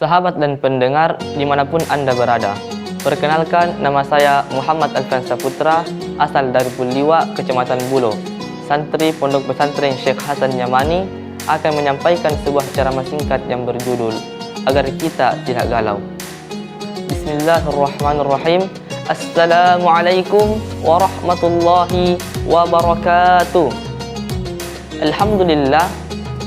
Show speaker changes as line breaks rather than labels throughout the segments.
sahabat dan pendengar dimanapun Anda berada. Perkenalkan, nama saya Muhammad Alfian Saputra, asal dari Puliwa, Kecamatan Bulo. Santri Pondok Pesantren Syekh Hasan Yamani akan menyampaikan sebuah ceramah singkat yang berjudul Agar Kita Tidak Galau. Bismillahirrahmanirrahim. Assalamualaikum warahmatullahi wabarakatuh.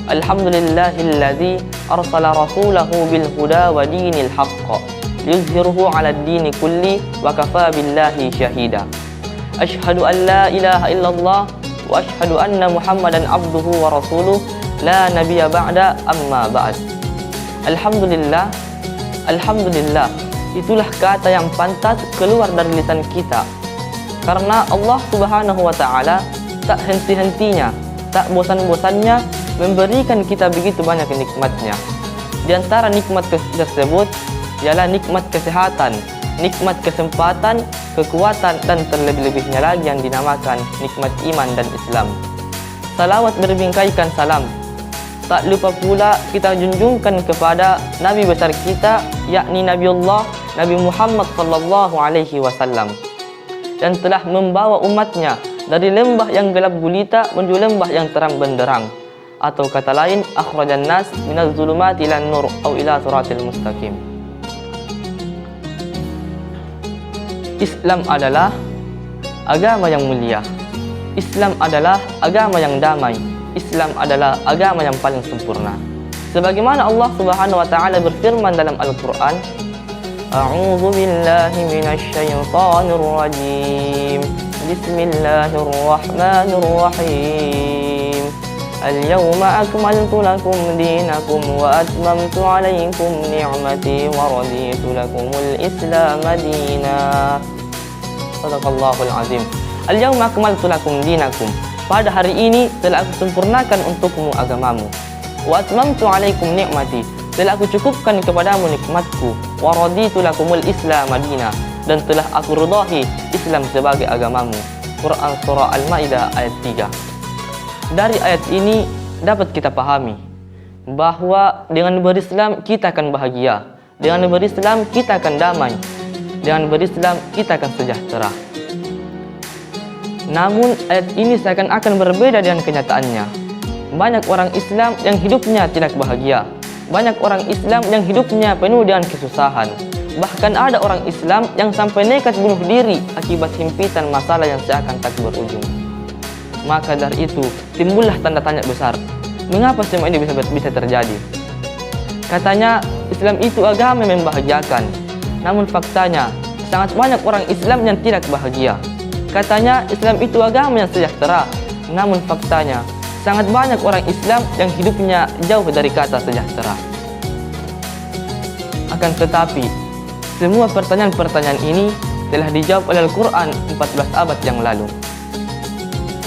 Alhamdulillahilladzi arsala rasulahu bil huda wa dinil haqq liyuzhirahu 'ala ad-dini kulli wa kafa billahi syahida. Asyhadu an la ilaha illallah wa asyhadu anna Muhammadan abduhu wa rasuluh la nabiyya ba'da amma ba'd. Alhamdulillah, itulah kata yang pantas keluar dari lisan kita, karena Allah Subhanahu wa taala tak henti-hentinya, tak bosan-bosannya memberikan kita begitu banyak nikmatnya. Di antara nikmat tersebut ialah nikmat kesehatan, nikmat kesempatan, kekuatan, dan terlebih-lebihnya lagi yang dinamakan nikmat iman dan Islam. Salawat berbingkaikan salam. Tak lupa pula kita junjungkan kepada Nabi besar kita, yakni Nabiullah Nabi Muhammad sallallahu alaihi wasallam, dan telah membawa umatnya dari lembah yang gelap gulita menuju lembah yang terang benderang, atau kata lain, akhrajan nas minaz zulumati ilan nur atau ila siratil mustaqim. Islam adalah agama yang mulia. Islam adalah agama yang damai. Islam adalah agama yang paling sempurna. Sebagaimana Allah Subhanahu wa taala berfirman dalam Al-Qur'an, A'udzu billahi minasy syaithanir rajim. Bismillahirrahmanirrahim. Al-yawma akmaltu lakum dinakum wa atmamtu 'alaykum ni'mati wa raditu lakumul Islam dinan. Shadaqallahul azim. Al-yawma akmaltu lakum dinakum. Pada hari ini telah aku sempurnakan untukmu agamamu. Wa atmamtu 'alaikum ni'mati. Telah aku cukupkan kepadamu nikmatku. Wa raditu lakumul Islam dinan. Dan telah aku ridai Islam sebagai agamamu. Quran surah Al-Maidah ayat 3. Dari ayat ini dapat kita pahami bahwa dengan berislam kita akan bahagia, dengan berislam kita akan damai, dengan berislam kita akan sejahtera. Namun ayat ini seakan-akan berbeda dengan kenyataannya. Banyak orang Islam yang hidupnya tidak bahagia. Banyak orang Islam yang hidupnya penuh dengan kesusahan. Bahkan ada orang Islam yang sampai nekat bunuh diri akibat himpitan masalah yang seakan tak berujung. Maka dari itu timbullah tanda tanya besar. Mengapa semua ini bisa terjadi? Katanya Islam itu agama yang membahagiakan. Namun faktanya sangat banyak orang Islam yang tidak bahagia. Katanya Islam itu agama yang sejahtera. Namun faktanya sangat banyak orang Islam yang hidupnya jauh dari kata sejahtera. Akan tetapi semua pertanyaan-pertanyaan ini telah dijawab oleh Al-Quran 14 abad yang lalu.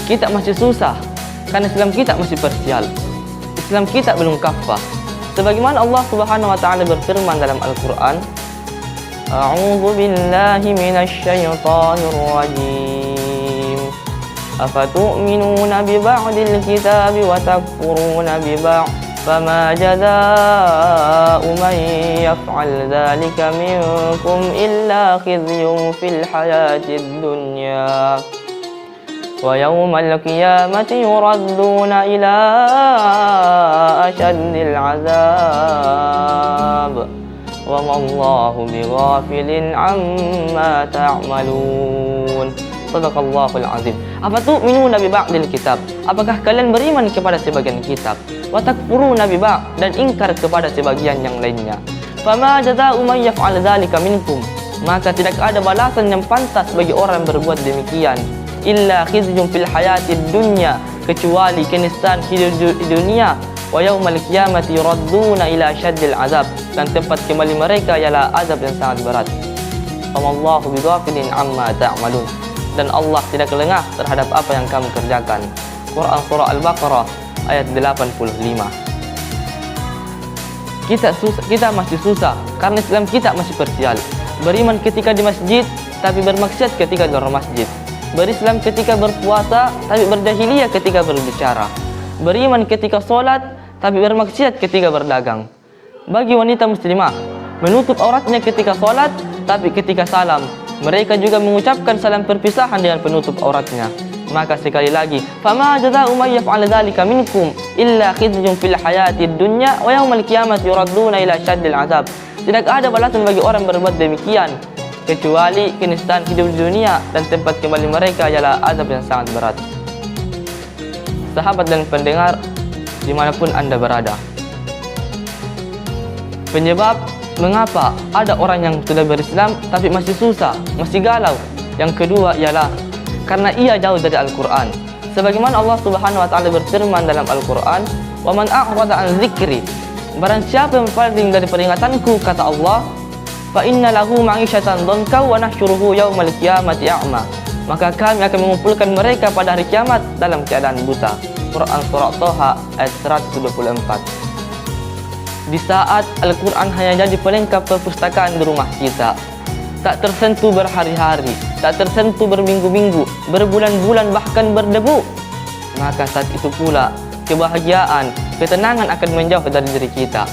Kita masih susah karena Islam kita masih parsial. Islam kita belum kafah. Sebagaimana Allah Subhanahu wa taala berfirman dalam Al-Qur'an, A'udzu billahi minasy syaithanir rajim. Afatu'minuna bi ba'dil kitabi wa takfuruna bi ba'd? Fama jazaa'u man yaf'al dzalika minkum illa khizyun fil hayatid dunya. Wa yawmal qiyamati yuradduna ila ashaddil azab. Wa mallahu bighafilin amma ta'malun. Shadaqallahul azim. Afatu'minuna bi ba'dil kitab? Apakah kalian beriman kepada sebagian kitab? Wa takfuruna bi ba'd? Dan ingkar kepada sebagian yang lainnya. Fama jazaa'u man yaf'al dzalika minkum? Maka tidak ada balasan yang pantas bagi orang yang berbuat demikian, illa khizyun fil hayatid dunya, kecuali kenistaan hidup di dunia. Wa yaumal qiyamati yuradduna ila syaddil azab, dan tempat kembali mereka ialah azab yang sangat berat. Wallahu bighafilin amma ta'malun. Dan Allah tidak lengah terhadap apa yang kamu kerjakan. Quran surah Al-Baqarah ayat 85. Kita masih susah karena Islam kita masih parsial. Beriman ketika di masjid tapi bermaksiat ketika di luar masjid. Berislam ketika berpuasa tapi berjahiliyah ketika berbicara. Beriman ketika solat tapi bermaksiat ketika berdagang. Bagi wanita muslimah, menutup auratnya ketika sholat, tapi ketika salam, mereka juga mengucapkan salam perpisahan dengan penutup auratnya. Maka sekali lagi, fama jazaa'u may yaf'al dzalika minkum illa khizyun fil hayatid dunya wa yaumal qiyamati yuradduna ila syaddil azab. Tidak ada balasan bagi orang berbuat demikian kecuali kenistaan hidup di dunia, dan tempat kembali mereka ialah azab yang sangat berat. Sahabat dan pendengar dimanapun Anda berada, penyebab mengapa ada orang yang sudah berislam tapi masih susah, masih galau, yang kedua ialah karena ia jauh dari Al-Quran. Sebagaimana Allah Subhanahu wa taala berfirman dalam Al-Quran, "Wa man a'rada an dzikri", barang siapa yang berpaling dari peringatanku, kata Allah, "fa inna lahu ma'isyatan dhanka wa nahsyuruhu yaumal qiyamati a'ma", maka kami akan mengumpulkan mereka pada hari kiamat dalam keadaan buta. Quran surah Thaha ayat 124. Di saat Al-Quran hanya jadi pelengkap perpustakaan di rumah kita, tak tersentuh berhari-hari, tak tersentuh berminggu-minggu, berbulan-bulan, bahkan berdebu, maka saat itu pula kebahagiaan, ketenangan akan menjauh dari diri kita.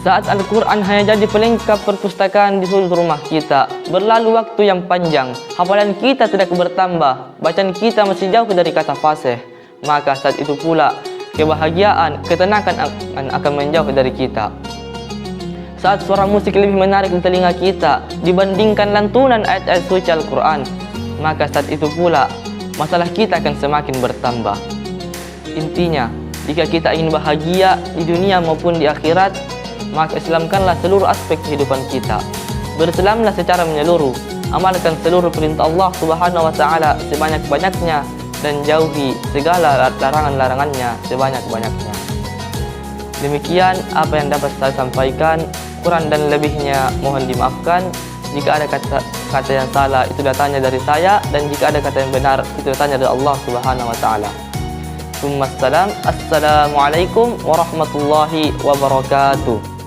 Saat Al-Quran hanya jadi pelengkap perpustakaan di seluruh rumah kita, berlalu waktu yang panjang, hafalan kita tidak bertambah, bacaan kita masih jauh dari kata fasih, maka saat itu pula kebahagiaan, ketenangan akan menjauh dari kita. Saat suara musik lebih menarik di telinga kita dibandingkan lantunan ayat-ayat suci Al-Quran, maka saat itu pula masalah kita akan semakin bertambah. Intinya, jika kita ingin bahagia di dunia maupun di akhirat, maka islamkanlah seluruh aspek kehidupan kita. Berislamlah secara menyeluruh, amalkan seluruh perintah Allah Subhanahu wa taala sebanyak-banyaknya, dan jauhi segala larangan-larangannya sebanyak-banyaknya. Demikian apa yang dapat saya sampaikan. Kurang dan lebihnya mohon dimaafkan. Jika ada kata yang salah, itu datangnya dari saya, dan jika ada kata yang benar, itu datangnya dari Allah Subhanahu wa taala. Assalamualaikum warahmatullahi wabarakatuh.